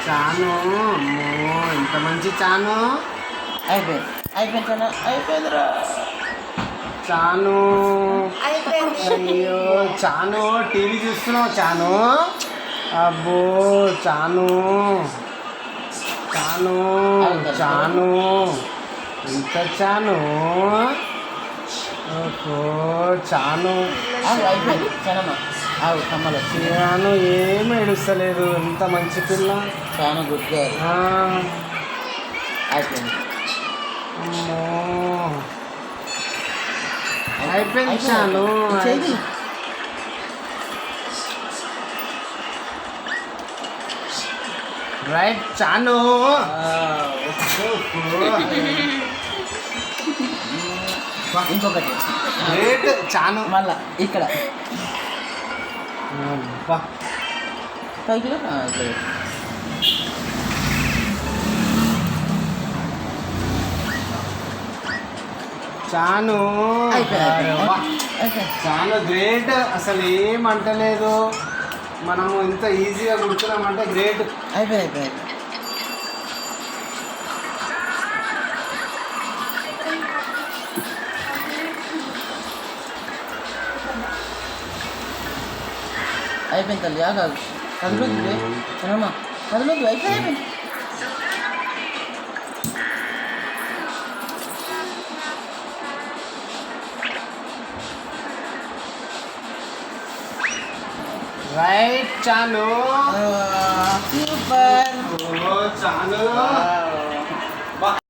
చాను అమ్మో ఎంత మంచి చాను. అయిపోయింది అయిపోయింది అయిపోయిందిరా. చాను అయిపోయింది. అయ్యో చాను టీవీ చూస్తున్నావు చాను. అబ్బో చాను చాను చాను ఎంత చాను. ఓహో చాను అయిపోయింది చానమ్మా. కమ్మలు చాను ఏం ఏడుస్తలేదు. ఎంత మంచి పిల్ల. చాలా గుడ్ గర్ల్. ఆ, అయిపోయింది అమ్మో అయిపోయింది చాను. చెయ్యి. రైట్ చాను. ఇంకొకటి రేట్ చాను. మళ్ళా ఇక్కడ అబ్బా పైకి ఇక్కడ చాను. అయిపోయింది. అబ్బా. అయిపోయింది. చాను గ్రేట్. అసలు ఏమంటలేదు. మనము ఇంత ఈజీగా కుడుతున్నామంటే గ్రేట్. అయిపోయింది అయిపోయింది. అయిపోయింది తల్లి కాదు కదలొద్దు చిన్నమ్మా కదలొద్దు అయిపోయింది. రైట్ చాను. సూపర్. ఓ చాను.